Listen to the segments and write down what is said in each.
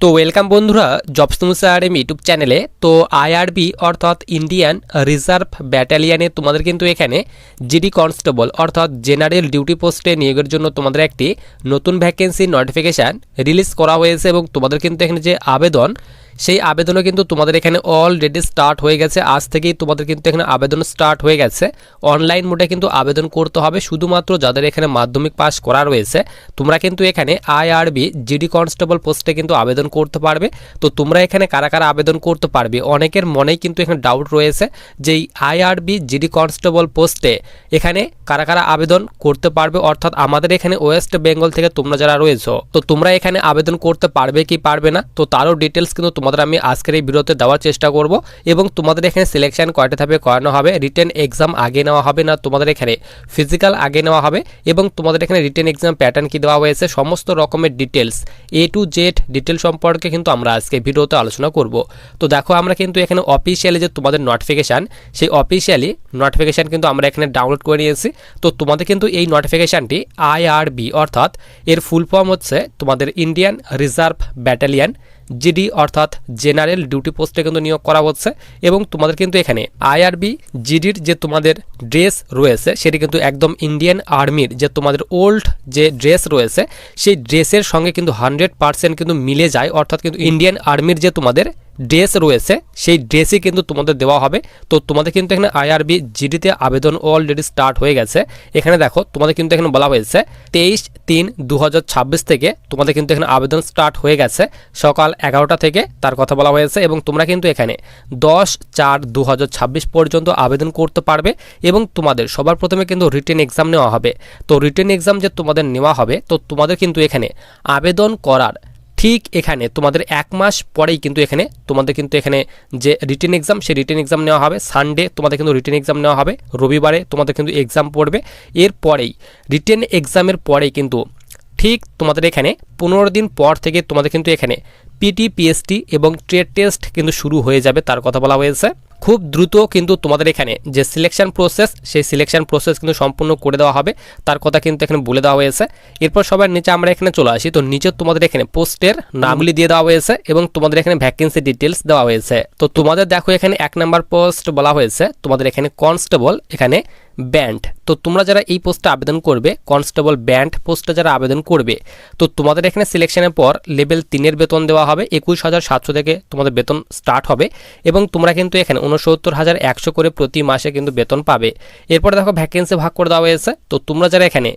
তো ওয়েলকাম বন্ধুরা jobs তুমুসা RM YouTube চ্যানেলে। তো আইআরবি অর্থাৎ ইন্ডিয়ান রিজার্ভ ব্যাটালিয়ানে তোমাদের কিন্তু এখানে জিডি কনস্টেবল অর্থাৎ জেনারেল ডিউটি পোস্টে নিয়োগের জন্য তোমাদের একটি নতুন ভ্যাকেন্সি নোটিফিকেশান রিলিজ করা হয়েছে এবং তোমাদের কিন্তু এখানে যে আবেদন সেই আবেদনও কিন্তু তোমাদের এখানে অলরেডি স্টার্ট হয়ে গেছে। আজ থেকেই তোমাদের কিন্তু এখানে আবেদন স্টার্ট হয়ে গেছে। অনলাইন মোডে কিন্তু আবেদন করতে হবে, শুধুমাত্র যাদের এখানে মাধ্যমিক পাস করা রয়েছে তোমরা কিন্তু এখানে আইআরবি জিডি কনস্টেবল পোস্টে কিন্তু আবেদন করতে পারবে। তো তোমরা এখানে কারা কারা আবেদন করতে পারবে, অনেকের মনেই কিন্তু এখানে ডাউট রয়েছে যে এই আইআরবি জিডি কনস্টেবল পোস্টে এখানে কারা কারা আবেদন করতে পারবে, অর্থাৎ আমাদের এখানে ওয়েস্ট বেঙ্গল থেকে তোমরা যারা রয়েছো তো তোমরা এখানে আবেদন করতে পারবে কি পারবে না, তো তারও ডিটেলস কিন্তু তোমাদের আমি আজকের এই ভিডিওতে দেওয়ার চেষ্টা করব। এবং তোমাদের এখানে সিলেকশন কয়টা ধাপে করানো হবে, রিটেন এক্সাম আগে নেওয়া হবে না তোমাদের এখানে ফিজিক্যাল আগে নেওয়া হবে, এবং তোমাদের এখানে রিটেন এক্সাম প্যাটার্ন কি দেওয়া হয়েছে সমস্ত রকমের details A to Z detail সম্পর্কে কিন্তু আমরা আজকে ভিডিওতে আলোচনা করব। তো দেখো আমরা কিন্তু এখানে অফিসিয়ালি যে তোমাদের নোটিফিকেশান সেই অফিসিয়ালি নোটিফিকেশান কিন্তু আমরা এখানে ডাউনলোড করে নিয়েছি। তো তোমাদের কিন্তু এই নোটিফিকেশানটি আইআরবি অর্থাৎ এর ফুল ফর্ম হচ্ছে তোমাদের ইন্ডিয়ান রিজার্ভ ব্যাটালিয়ান জিডি অর্থাৎ জেনারেল ডিউটি পোস্টে কিন্তু নিয়োগ করা হচ্ছে। এবং তোমাদের কিন্তু এখানে আইআরবি জিডির যে তোমাদের ড্রেস রয়েছে সেটি কিন্তু একদম ইন্ডিয়ান আর্মির যে তোমাদের ওল্ড যে ড্রেস রয়েছে সেই ড্রেসের সঙ্গে কিন্তু 100% কিন্তু মিলে যায়, অর্থাৎ কিন্তু ইন্ডিয়ান আর্মির যে তোমাদের ড্রেস রয়েছে সেই ড্রেসই কিন্তু তোমাদের দেওয়া হবে। তো তোমাদের কিন্তু এখানে আইআরবি জিডিতে আবেদন অলরেডি স্টার্ট হয়ে গেছে। এখানে দেখো তোমাদের কিন্তু এখানে বলা হয়েছে 23/3/2026 থেকে তোমাদের কিন্তু এখানে আবেদন স্টার্ট হয়ে গেছে সকাল 11টা থেকে, তার কথা বলা হয়েছে। এবং তোমরা কিন্তু এখানে 10/4/2026 পর্যন্ত আবেদন করতে পারবে। এবং তোমাদের সবার প্রথমে কিন্তু রিটেন এক্সাম নেওয়া হবে। তো রিটেন এক্সাম যে তোমাদের নেওয়া হবে তো তোমাদের কিন্তু এখানে আবেদন করার ঠিক এখানে তোমাদের 1 মাস পরেই কিন্তু এখানে তোমাদের কিন্তু এখানে যে রিটেন এক্সাম সেই রিটেন এক্সাম নেওয়া হবে। সানডে তোমাদের কিন্তু রিটেন এক্সাম নেওয়া হবে, রবিবারে তোমাদের কিন্তু এক্সাম পড়বে। এরপরেই রিটেন এক্সামের পরেই কিন্তু ঠিক তোমাদের এখানে 15 দিন পর থেকে তোমাদের কিন্তু এখানে পিটি পিএসটি এবং ট্রেড টেস্ট কিন্তু শুরু হয়ে যাবে, তার কথা বলা হয়েছে। খুব দ্রুত কিন্তু তোমাদের এখানে যে সিলেকশন প্রসেস সেই সিলেকশন প্রসেস কিন্তু সম্পূর্ণ করে দেওয়া হবে, তার কথা কিন্তু এখানে বলে দেওয়া হয়েছে। এরপর সবার নিচে আমরা এখানে চলে আসি। তো নিচে তোমাদের এখানে পোস্টের নামগুলি দিয়ে দেওয়া হয়েছে এবং তোমাদের এখানে ভ্যাকেন্সি ডিটেলস দেওয়া হয়েছে। তো তোমাদের দেখো এখানে 1 নম্বর পোস্ট বলা হয়েছে তোমাদের এখানে কনস্টেবল এখানে ব্যান্ড। তো তোমরা যারা এই পোস্টে আবেদন করবে কনস্টেবল ব্যান্ড পোস্টে যারা আবেদন করবে তো তোমাদের এখানে সিলেকশনের পর লেভেল 3-এর বেতন দেওয়া হবে। 21,700 থেকে তোমাদের বেতন স্টার্ট হবে এবং তোমরা কিন্তু এখানে 69,100 করে প্রতি মাসে কিন্তু বেতন পাবে। এরপর দেখো ভ্যাকেন্সি ভাগ করে দেওয়া হয়েছে। তো তোমরা যারা এখানে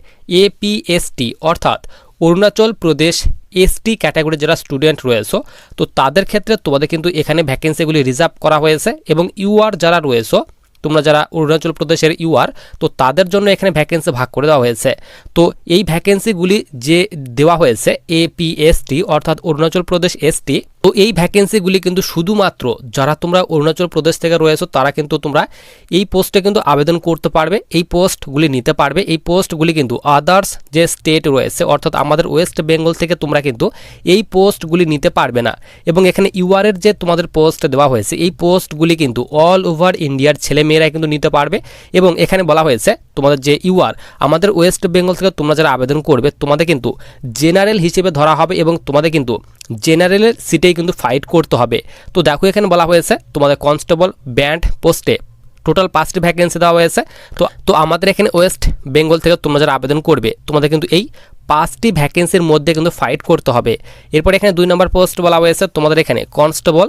এপিএসটি অর্থাৎ অরুণাচল প্রদেশ এসটি ক্যাটাগরি যারা স্টুডেন্ট রয়েছে তো তাদের ক্ষেত্রে তোমাদের কিন্তু এখানে ভ্যাকেন্সিগুলি রিজার্ভ করা হয়েছে। এবং ইউআর যারা রয়েছে তোমরা যারা অরুণাচল প্রদেশের ইউআর তো তাদের জন্য এখানে ভ্যাকেন্সি ভাগ করে দেওয়া হয়েছে। তো এই ভ্যাকেন্সিগুলি যে দেওয়া হয়েছে এপিএসটি অর্থাৎ অরুণাচল প্রদেশ এসটি, তো এই ভ্যাকেন্সিগুলি কিন্তু শুধুমাত্র যারা তোমরা অরুণাচল প্রদেশ থেকে রয়েছো তারা কিন্তু তোমরা এই পোস্টে কিন্তু আবেদন করতে পারবে, এই পোস্টগুলি নিতে পারবে। এই পোস্টগুলি কিন্তু আদার্স যে স্টেট রয়েছে অর্থাৎ আমাদের ওয়েস্ট বেঙ্গল থেকে তোমরা কিন্তু এই পোস্টগুলি নিতে পারবে না। এবং এখানে ইউআরের যে তোমাদের পোস্ট দেওয়া হয়েছে এই পোস্টগুলি কিন্তু অল ওভার ইন্ডিয়ার ছেলেমেয়েরা কিন্তু নিতে পারবে। এবং এখানে বলা হয়েছে তোমাদের যে ইউআর আমাদের ওয়েস্ট বেঙ্গল থেকে তোমরা যারা আবেদন করবে তোমাদের কিন্তু জেনারেল হিসেবে ধরা হবে এবং তোমাদের কিন্তু জেনারেলের সিটেই কিন্তু ফাইট করতে হবে। তো দেখো এখানে বলা হয়েছে তোমাদের কনস্টেবল ব্যান্ড পোস্টে টোটাল 5টি ভ্যাকেন্সি দেওয়া হয়েছে। তো আমাদের এখানে ওয়েস্ট বেঙ্গল থেকে তোমরা যারা আবেদন করবে তোমাদের কিন্তু এই 5টি ভ্যাকেন্সির মধ্যে কিন্তু ফাইট করতে হবে। এরপর এখানে 2 নম্বর পোস্ট বলা হয়েছে তোমাদের এখানে কনস্টেবল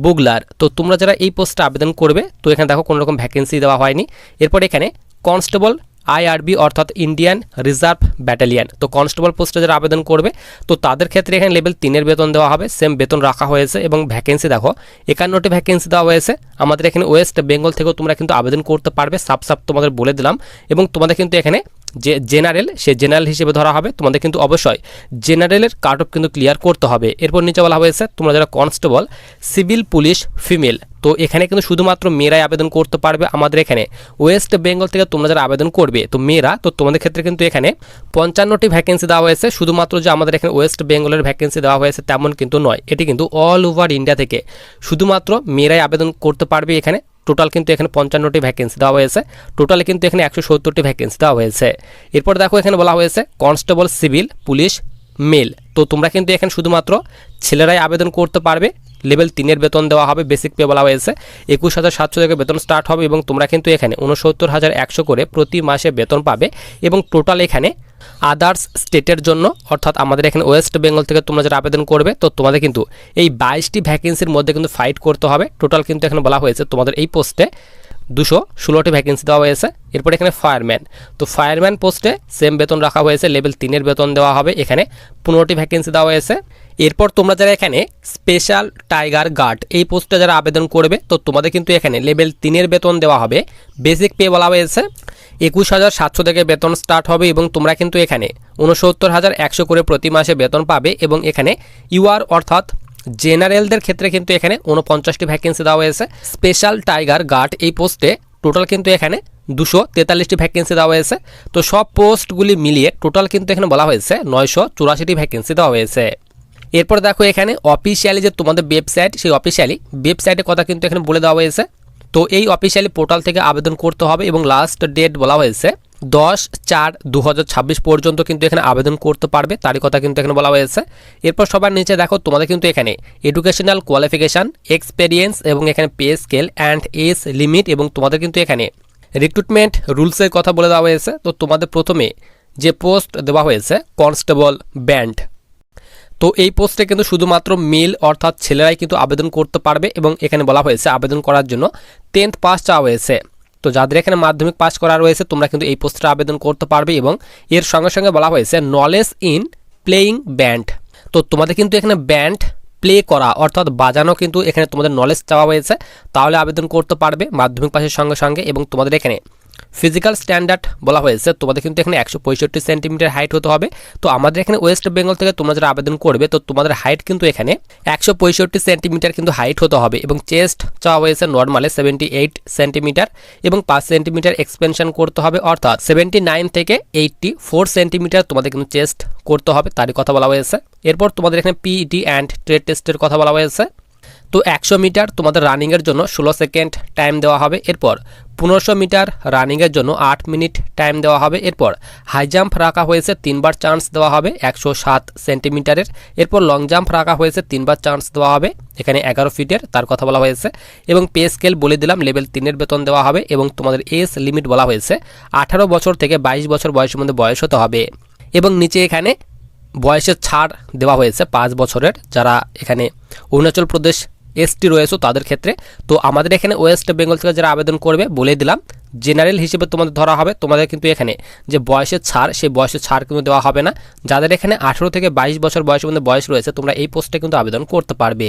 বুগলার। তো তোমরা যারা এই পোস্টে আবেদন করবে তো এখানে দেখো কোনো রকম ভ্যাকেন্সি দেওয়া হয়নি। এরপর এখানে কনস্টেবল আইআরবি অর্থাৎ ইন্ডিয়ান রিজার্ভ ব্যাটালিয়ান। তো কনস্টেবল পোস্টে যারা আবেদন করবে তো তাদের ক্ষেত্রে এখানে লেভেল 3-এর বেতন দেওয়া হবে, সেম বেতন রাখা হয়েছে। এবং ভ্যাকেন্সি দেখো 51টি ভ্যাকেন্সি দেওয়া হয়েছে। আমাদের এখানে ওয়েস্ট বেঙ্গল থেকেও তোমরা কিন্তু আবেদন করতে পারবে, সাপ তোমাদের বলে দিলাম। এবং তোমাদের কিন্তু এখানে যে জেনারেল সে জেনারেল হিসেবে ধরা হবে, তোমাদের কিন্তু অবশ্যই জেনারেলের কাট অফ কিন্তু ক্লিয়ার করতে হবে। এরপর নিচে বলা হয়েছে তোমরা যারা কনস্টেবল সিভিল পুলিশ ফিমেল, তো এখানে কিন্তু শুধুমাত্র মেয়েরাই আবেদন করতে পারবে। আমাদের এখানে ওয়েস্ট বেঙ্গল থেকে তোমরা যারা আবেদন করবে তো মেয়েরা, তো তোমাদের ক্ষেত্রে কিন্তু এখানে 55টি ভ্যাকেন্সি দেওয়া হয়েছে। শুধুমাত্র যে আমাদের এখানে ওয়েস্ট বেঙ্গলের ভ্যাকেন্সি দেওয়া হয়েছে তেমন কিন্তু নয়, এটি কিন্তু অল ওভার ইন্ডিয়া থেকে শুধুমাত্র মেয়েরাই আবেদন করতে পারবে। এখানে টোটাল কিন্তু এখানে 55টি ভ্যাকেন্সি দেওয়া হয়েছে, টোটালে কিন্তু এখানে 170টি ভ্যাকেন্সি দেওয়া হয়েছে। এরপর দেখো এখানে বলা হয়েছে কনস্টেবল সিভিল পুলিশ মেল। তো তোমরা কিন্তু এখানে শুধুমাত্র ছেলেরাই আবেদন করতে পারবে। লেভেল 3-এর বেতন দেওয়া হবে, বেসিক পে বলা হয়েছে 21,700 থেকে বেতন স্টার্ট হবে এবং তোমরা কিন্তু এখানে 69,100 করে প্রতি মাসে বেতন পাবে। এবং টোটাল এখানে আদার্স স্টেটের জন্য অর্থাৎ আমাদের এখানে ওয়েস্ট বেঙ্গল থেকে তোমরা যারা আবেদন করবে, তো তোমাদের কিন্তু এই 22টি ভ্যাকেন্সির মধ্যে কিন্তু ফাইট করতে হবে। টোটাল কিন্তু এখানে বলা হয়েছে তোমাদের এই পোস্টে 216টি ভ্যাকেন্সি দেওয়া হয়েছে। এরপর এখানে ফায়ারম্যান, তো ফায়ারম্যান পোস্টে সেম বেতন রাখা হয়েছে, লেভেল 3-এর বেতন দেওয়া হবে, এখানে 15টি ভ্যাকেন্সি দেওয়া হয়েছে। এরপর তোমরা যারা এখানে স্পেশাল টাইগার গার্ড এই পোস্টে যারা আবেদন করবে, তো তোমাদের কিন্তু এখানে লেভেল 3-এর বেতন দেওয়া হবে, বেসিক পে বলা হয়েছে 21,700 থেকে বেতন স্টার্ট হবে এবং তোমরা কিন্তু এখানে 69,100 করে প্রতি মাসে বেতন পাবে। এবং এখানে ইউআর অর্থাৎ জেনারেলদের ক্ষেত্রে কিন্তু এখানে 49টি ভ্যাকেন্সি দেওয়া হয়েছে। স্পেশাল টাইগার গার্ড এই পোস্টে টোটাল কিন্তু এখানে 243টি ভ্যাকেন্সি দেওয়া হয়েছে। তো সব পোস্টগুলি মিলিয়ে টোটাল কিন্তু এখানে বলা হয়েছে 984টি ভ্যাকেন্সি দেওয়া হয়েছে। এরপর দেখো এখানে অফিসিয়ালি যে তোমাদের ওয়েবসাইট, সেই অফিসিয়ালি ওয়েবসাইটের কথা কিন্তু এখানে বলে দেওয়া হয়েছে। তো এই অফিসিয়ালি পোর্টাল থেকে আবেদন করতে হবে এবং লাস্ট ডেট বলা হয়েছে 10/4/2026 পর্যন্ত কিন্তু এখানে আবেদন করতে পারবে, তারই কথা কিন্তু এখানে বলা হয়েছে। এরপর সবার নিচে দেখো তোমাদের কিন্তু এখানে এডুকেশনাল কোয়ালিফিকেশান, এক্সপেরিয়েন্স এবং এখানে pay scale and age limit এবং তোমাদের কিন্তু এখানে রিক্রুটমেন্ট রুলসের কথা বলে দেওয়া হয়েছে। তো তোমাদের প্রথমে যে পোস্ট দেওয়া হয়েছে কনস্টেবল ব্যান্ড, তো এই পোস্টে কিন্তু শুধুমাত্র মেল অর্থাৎ ছেলেরাই কিন্তু আবেদন করতে পারবে এবং এখানে বলা হয়েছে আবেদন করার জন্য 10th পাস চাওয়া হয়েছে। তো যাদের এখানে মাধ্যমিক পাস করা রয়েছে তোমরা কিন্তু এই পোস্টে আবেদন করতে পারবে এবং এর সঙ্গে সঙ্গে বলা হয়েছে নলেজ ইন প্লেয়িং ব্যান্ড, তো তোমাদের কিন্তু এখানে ব্যান্ড প্লে করা অর্থাৎ বাজানো কিন্তু এখানে তোমাদের নলেজ চাওয়া হয়েছে, তাহলে আবেদন করতে পারবে মাধ্যমিক পাসের সঙ্গে সঙ্গে। এবং তোমাদের এখানে ফিজিক্যাল স্ট্যান্ডার্ড বলা হয়েছে তোমাদের কিন্তু এখানে 165 সেন্টিমিটার হাইট হতে হবে। তো আমাদের এখানে ওয়েস্ট বেঙ্গল থেকে তোমরা যারা আবেদন করবে, তো তোমাদের হাইট কিন্তু এখানে 165 সেন্টিমিটার কিন্তু হাইট হতে হবে এবং চেস্ট চাওয়া হয়েছে নর্মালে 78 সেন্টিমিটার এবং 5 সেন্টিমিটার এক্সপেনশন করতে হবে, অর্থাৎ 79 থেকে 84 সেন্টিমিটার তোমাদের কিন্তু চেস্ট করতে হবে, তারই কথা বলা হয়েছে। এরপর তোমাদের এখানে পিইটি অ্যান্ড ট্রেড টেস্টের কথা বলা হয়েছে। তো 100 মিটার তোমাদের রানিংয়ের জন্য 16 সেকেন্ড টাইম দেওয়া হবে। এরপর 1500 মিটার রানিংয়ের জন্য 8 মিনিট টাইম দেওয়া হবে। এরপর হাই জাম্প রাখা হয়েছে 3বার চান্স দেওয়া হবে 107 সেন্টিমিটারের। এরপর লং জাম্প রাখা হয়েছে 3বার চান্স দেওয়া হবে, এখানে 11 ফিটের, তার কথা বলা হয়েছে। এবং পে স্কেল বলে দিলাম, লেভেল 3-এর বেতন দেওয়া হবে এবং তোমাদের এজ লিমিট বলা হয়েছে 18 বছর থেকে 22 বছর বয়সের মধ্যে বয়স হতে হবে। এবং নিচে এখানে বয়সের ছাড় দেওয়া হয়েছে 5 বছরের, যারা এখানে অরুণাচল প্রদেশ এসটি রয়েছে তাদের ক্ষেত্রে। তো আমাদের এখানে ওয়েস্ট বেঙ্গল থেকে যারা আবেদন করবে বলে দিলাম জেনারেল হিসেবে তোমাদের ধরা হবে, তোমাদের কিন্তু এখানে যে বয়সের ছাড় সেই বয়সের ছাড় কিন্তু দেওয়া হবে না। যাদের এখানে 18 থেকে 22 বছর বয়সের মধ্যে বয়স রয়েছে তোমরা এই পোস্টে কিন্তু আবেদন করতে পারবে।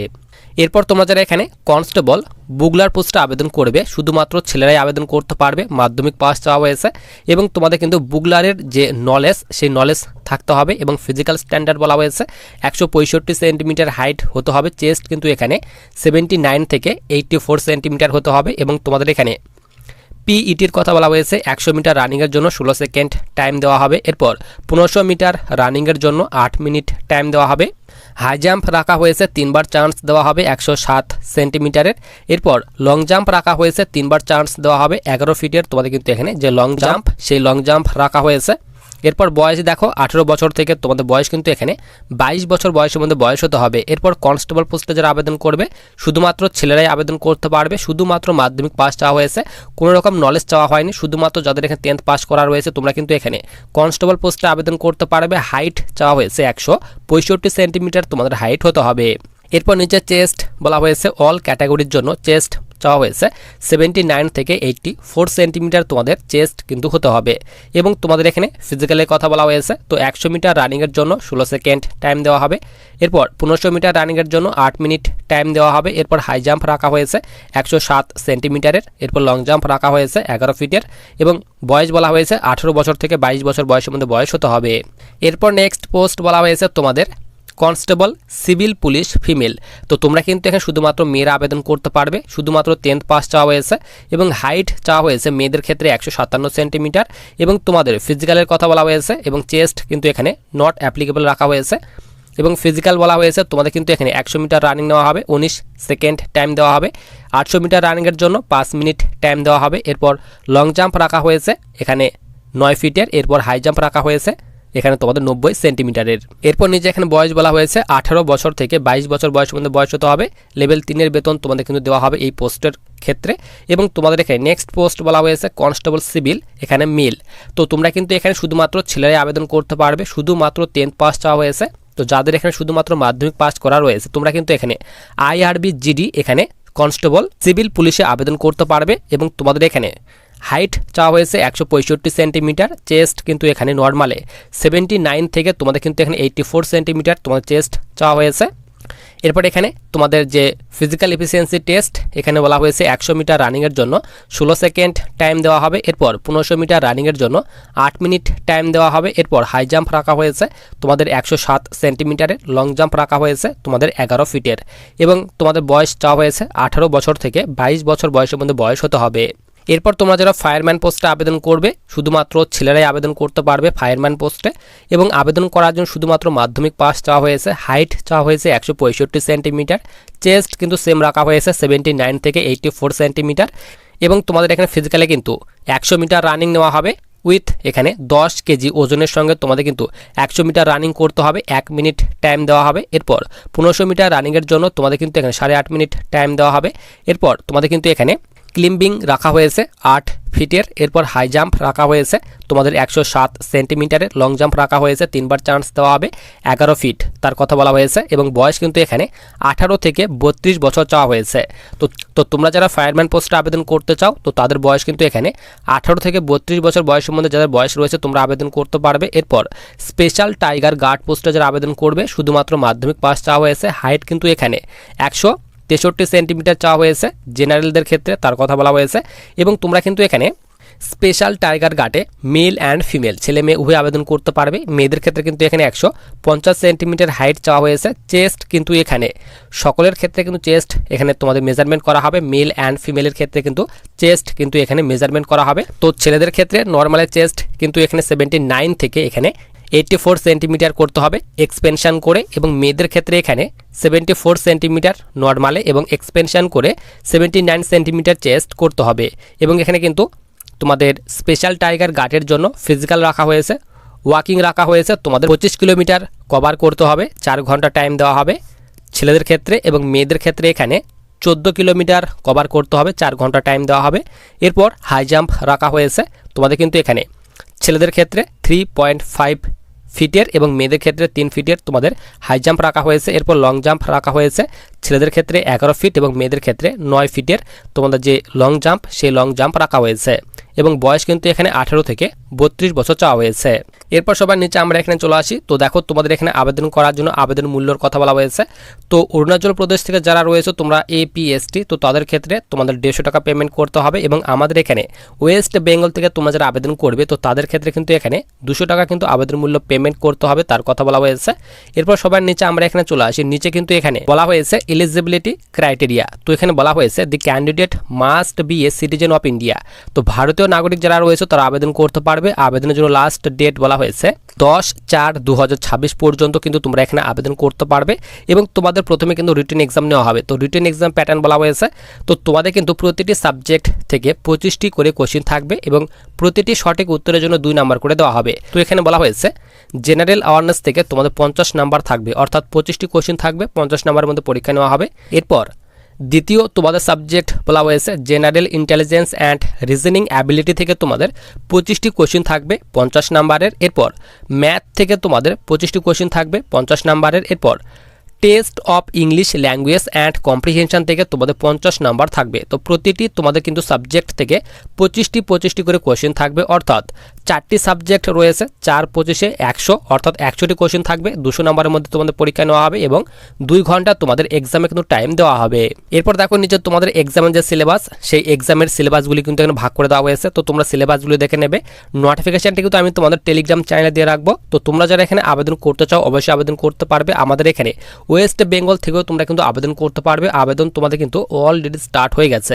এরপর তোমরা যারা এখানে কনস্টেবল বুগলার পোস্টে আবেদন করবে শুধুমাত্র ছেলেরাই আবেদন করতে পারবে, মাধ্যমিক পাস চাওয়া হয়েছে এবং তোমাদের কিন্তু বুগলারের যে নলেজ সেই নলেজ থাকতে হবে এবং ফিজিক্যাল স্ট্যান্ডার্ড বলা হয়েছে 165 সেন্টিমিটার হাইট হতে হবে, চেস্ট কিন্তু এখানে 79 থেকে 84 সেন্টিমিটার হতে হবে। এবং তোমাদের এখানে পিইটির কথা বলা হয়েছে 100 মিটার রানিংয়ের জন্য 16 সেকেন্ড টাইম দেওয়া হবে। এরপর 1500 মিটার রানিংয়ের জন্য 8 মিনিট টাইম দেওয়া হবে। হাই জাম্প রাখা হয়েছে 3বার চান্স দেওয়া হবে 107 সেন্টিমিটারের। এরপর লং জাম্প রাখা হয়েছে 3বার চান্স দেওয়া হবে 11 ফিটের, তোমাদের কিন্তু এখানে যে লং জাম্প সেই লং জাম্প রাখা হয়েছে। এরপর বয়স দেখো 18 বছর থেকে তোমাদের বয়স কিন্তু এখানে 22 বছর বয়সের মধ্যে বয়স হতে হবে। এরপর কনস্টেবল পোস্টে যারা আবেদন করবে শুধুমাত্র ছেলেরাই আবেদন করতে পারবে, শুধুমাত্র মাধ্যমিক পাস চাওয়া হয়েছে, কোনো রকম নলেজ চাওয়া হয়নি, শুধুমাত্র যাদের এখানে 10th পাস করা রয়েছে তোমরা কিন্তু এখানে কনস্টেবল পোস্টে আবেদন করতে পারবে। হাইট চাওয়া হয়েছে 165 সেন্টিমিটার তোমাদের হাইট হতে হবে। এরপর নিচে চেস্ট বলা হয়েছে অল ক্যাটাগরির জন্য চেস্ট চাওয়া হয়েছে 79 থেকে 84 সেন্টিমিটার তোমাদের চেস্ট কিন্তু হতে হবে। এবং তোমাদের এখানে ফিজিক্যালের কথা বলা হয়েছে, তো 100 মিটার রানিংয়ের জন্য 16 সেকেন্ড টাইম দেওয়া হবে। এরপর 1500 মিটার রানিংয়ের জন্য 8 মিনিট টাইম দেওয়া হবে। এরপর হাই জাম্প রাখা হয়েছে 107 সেন্টিমিটারের। এরপর লং জাম্প রাখা হয়েছে 11 ফিটের এবং বয়স বলা হয়েছে 18 বছর থেকে 22 বছর বয়সের মধ্যে বয়স হতে হবে। এরপর নেক্সট পোস্ট বলা হয়েছে তোমাদের কনস্টেবল সিভিল পুলিশ ফিমেল, তো তোমরা কিন্তু এখানে শুধুমাত্র মেয়েরা আবেদন করতে পারবে, শুধুমাত্র 10th পাস চাওয়া হয়েছে এবং হাইট চাওয়া হয়েছে মেয়েদের ক্ষেত্রে 157 সেন্টিমিটার এবং তোমাদের ফিজিক্যালের কথা বলা হয়েছে এবং চেস্ট কিন্তু এখানে নট অ্যাপ্লিকেবল রাখা হয়েছে। এবং ফিজিক্যাল বলা হয়েছে তোমাদের কিন্তু এখানে 100 মিটার রানিং নেওয়া হবে, 19 সেকেন্ড টাইম দেওয়া হবে। 800 মিটার রানিংয়ের জন্য 5 মিনিট টাইম দেওয়া হবে। এরপর লং জাম্প রাখা হয়েছে এখানে 9 ফিটের। এরপর হাই জাম্প রাখা হয়েছে এখানে তোমাদের 90 সেন্টিমিটারের। এরপর নিচে এখানে বয়স বলা হয়েছে 18 বছর থেকে 22 বছর বয়সের মধ্যে বয়স হতে হবে। লেভেল 3 বেতন তোমাদের কিন্তু দেওয়া হবে এই পোস্টের ক্ষেত্রে। এবং তোমাদের এখানে নেক্সট পোস্ট বলা হয়েছে কনস্টেবল সিভিল, এখানে মেল। তো তোমরা কিন্তু এখানে শুধুমাত্র ছেলেরাই আবেদন করতে পারবে, শুধুমাত্র 10th পাস চাওয়া হয়েছে। তো যাদের এখানে শুধুমাত্র মাধ্যমিক পাস করা রয়েছে তোমরা কিন্তু এখানে IRB GD এখানে কনস্টেবল সিভিল পুলিশে আবেদন করতে পারবে। এবং তোমাদের এখানে হাইট চাওয়া হয়েছে 165 সেন্টিমিটার, চেস্ট কিন্তু এখানে নর্মালে 79 থেকে তোমাদের কিন্তু এখানে 84 সেন্টিমিটার তোমাদের চেস্ট চাওয়া হয়েছে। এরপর এখানে তোমাদের যে ফিজিক্যাল এফিসিয়েন্সি টেস্ট এখানে বলা হয়েছে 100 মিটার রানিংয়ের জন্য 16 সেকেন্ড টাইম দেওয়া হবে। এরপর 1500 মিটার রানিংয়ের জন্য 8 মিনিট টাইম দেওয়া হবে। এরপর হাই জাম্প রাখা হয়েছে তোমাদের 107 সেন্টিমিটারের, লং জাম্প রাখা হয়েছে তোমাদের 11 ফিটের। এবং তোমাদের বয়স চাওয়া হয়েছে 18 বছর থেকে 22 বছর বয়সের মধ্যে বয়স হতে হবে। এরপর তোমরা যারা ফায়ারম্যান পোস্টে আবেদন করবে শুধুমাত্র ছেলেরাই আবেদন করতে পারবে ফায়ারম্যান পোস্টে। এবং আবেদন করার জন্য শুধুমাত্র মাধ্যমিক পাস চাওয়া হয়েছে, হাইট চাওয়া হয়েছে 165 সেন্টিমিটার, চেস্ট কিন্তু সেম রাখা হয়েছে 79 থেকে 84 সেন্টিমিটার। এবং তোমাদের এখানে ফিজিক্যালে কিন্তু 100 মিটার রানিং নেওয়া হবে উইথ এখানে 10 কেজি ওজনের সঙ্গে তোমাদের কিন্তু 100 মিটার রানিং করতে হবে, 1 মিনিট টাইম দেওয়া হবে। এরপর 1500 মিটার রানিংয়ের জন্য তোমাদের কিন্তু এখানে 8.5 মিনিট টাইম দেওয়া হবে। এরপর তোমাদের কিন্তু এখানে ক্লিম্বিং রাখা হয়েছে 8 ফিটের। এরপর হাই জাম্প রাখা হয়েছে তোমাদের 107 সেন্টিমিটারের, লং জাম্প রাখা হয়েছে 3বার চান্স দেওয়া হবে 11 ফিট তার কথা বলা হয়েছে। এবং বয়স কিন্তু এখানে 18 থেকে 32 বছর চাওয়া হয়েছে। তো তোমরা যারা ফায়ারম্যান পোস্টে আবেদন করতে চাও তো তাদের বয়স কিন্তু এখানে 18 থেকে 32 বছর বয়সের মধ্যে যাদের বয়স রয়েছে তোমরা আবেদন করতে পারবে। এরপর স্পেশাল টাইগার গার্ড পোস্টে যারা আবেদন করবে শুধুমাত্র মাধ্যমিক পাস চাওয়া হয়েছে, হাইট কিন্তু এখানে 163 সেন্টিমিটার চাওয়া হয়েছে জেনারেলদের ক্ষেত্রে তার কথা বলা হয়েছে। এবং তোমরা কিন্তু এখানে স্পেশাল টাইগার গার্ডে মেল অ্যান্ড ফিমেল ছেলে মেয়ে উভয় আবেদন করতে পারবে। মেয়েদের ক্ষেত্রে কিন্তু এখানে 150 সেন্টিমিটার হাইট চাওয়া হয়েছে। চেস্ট কিন্তু এখানে সকলের ক্ষেত্রে কিন্তু চেস্ট এখানে তোমাদের মেজারমেন্ট করা হবে, মেল অ্যান্ড ফিমেলের ক্ষেত্রে কিন্তু চেস্ট কিন্তু এখানে মেজারমেন্ট করা হবে। তো ছেলেদের ক্ষেত্রে নর্মালের চেস্ট কিন্তু এখানে 79 থেকে এখানে 84 সেন্টিমিটার করতে হবে এক্সপেনশন করে। এবং মেয়েদের ক্ষেত্রে এখানে 74 সেন্টিমিটার নর্মালে এবং এক্সপেনশন করে 79 সেন্টিমিটার চেস্ট করতে হবে। এবং এখানে কিন্তু তোমাদের স্পেশাল টাইগার গার্ডের জন্য ফিজিক্যাল রাখা হয়েছে, ওয়াকিং রাখা হয়েছে তোমাদের 25 কিলোমিটার কভার করতে হবে, 4 ঘন্টা টাইম দেওয়া হবে ছেলেদের ক্ষেত্রে। এবং মেয়েদের ক্ষেত্রে এখানে 14 কিলোমিটার কভার করতে হবে, 4 ঘন্টা টাইম দেওয়া হবে। এরপর হাই জাম্প রাখা হয়েছে তোমাদের কিন্তু এখানে ছেলেদের ক্ষেত্রে 3.5 ফিটের এবং মেয়েদের ক্ষেত্রে 3 ফিটের তোমাদের হাই জাম্প রাখা হয়েছে। এরপর লং জাম্প রাখা হয়েছে ছেলেদের ক্ষেত্রে 11 ফিট এবং মেয়েদের ক্ষেত্রে 9 ফিটের তোমাদের যে লং জাম্প সেই লং জাম্প রাখা হয়েছে। এবং বয়স কিন্তু এখানে 18 থেকে 32 বছর চাওয়া হয়েছে। এরপর সবার নিচে আমরা এখানে চলে আসি। তো দেখো তোমাদের এখানে আবেদন করার জন্য আবেদন মূল্যর কথা বলা হয়েছে। তো অরুণাচল প্রদেশ থেকে যারা রয়েছে তোমরা APST তো তাদের ক্ষেত্রে তোমাদের 150 টাকা পেমেন্ট করতে হবে। এবং আমাদের এখানে ওয়েস্ট বেঙ্গল থেকে তোমরা যারা আবেদন করবে তো তাদের ক্ষেত্রে কিন্তু এখানে 200 টাকা কিন্তু আবেদন মূল্য পেমেন্ট করতে হবে তার কথা বলা হয়েছে। এরপর সবার নিচে আমরা এখানে চলে আসি। নিচে কিন্তু এখানে বলা হয়েছে এলিজিবিলিটি ক্রাইটেরিয়া। তো এখানে বলা হয়েছে the candidate must B a citizen of India. তো ভারতীয় নাগরিক যারা রয়েছে তারা আবেদন করতে পারবে। আবেদনের জন্য লাস্ট ডেট বলা হয়েছে 10/4/2026 পর্যন্ত কিন্তু তোমরা এখানে আবেদন করতে পারবে। এবং তোমাদের প্রথমে কিন্তু রিটেন এক্সাম নেওয়া হবে। তো রিটেন এক্সাম প্যাটার্ন বলা হয়েছে। তো তোমাদের কিন্তু প্রতিটি সাবজেক্ট থেকে 25টি করে কোশ্চেন থাকবে এবং প্রতিটি সঠিক উত্তরের জন্য 2 নাম্বার করে দেওয়া হবে। তো এখানে বলা হয়েছে জেনারেল অ্যাওয়ারনেস থেকে তোমাদের 50 নাম্বার থাকবে, অর্থাৎ 25টি কোশ্চেন থাকবে, 50 নাম্বারের মধ্যে পরীক্ষা নেওয়া হবে। এরপর দ্বিতীয় তোমাদের সাবজেক্ট বলা হয়েছে general intelligence and reasoning ability থেকে তোমাদের 25টি কোশ্চেন থাকবে 50 নাম্বারের। এরপর ম্যাথ থেকে তোমাদের 25টি কোশ্চেন থাকবে 50 নাম্বারের। এরপর test of English language and comprehension থেকে তোমাদের 50 নাম্বার থাকবে। তো প্রতিটি তোমাদের কিন্তু সাবজেক্ট থেকে 25টি করে কোশ্চেন থাকবে, অর্থাৎ 4টি সাবজেক্ট রয়েছে, 4×25 100, অর্থাৎ 100টি কোশ্চেন থাকবে। 200 নাম্বারের মধ্যে তোমাদের পরীক্ষা নেওয়া হবে এবং 2 ঘন্টা তোমাদের এক্সামে কিন্তু টাইম দেওয়া হবে। এরপর দেখো নিচে তোমাদের এক্সামের যে সিলেবাস সেই এক্সামের সিলেবাসগুলি কিন্তু এখানে ভাগ করে দেওয়া হয়েছে। তো তোমরা সিলেবাসগুলি দেখে নেবে। নোটিফিকেশনটি কিন্তু আমি তোমাদের টেলিগ্রাম চ্যানেলে দিয়ে রাখবো। তো তোমরা যারা এখানে আবেদন করতে চাও অবশ্যই আবেদন করতে পারবে। আমাদের এখানে ওয়েস্ট বেঙ্গল থেকেও তোমরা কিন্তু আবেদন করতে পারবে। আবেদন তোমাদের কিন্তু অলরেডি স্টার্ট হয়ে গেছে।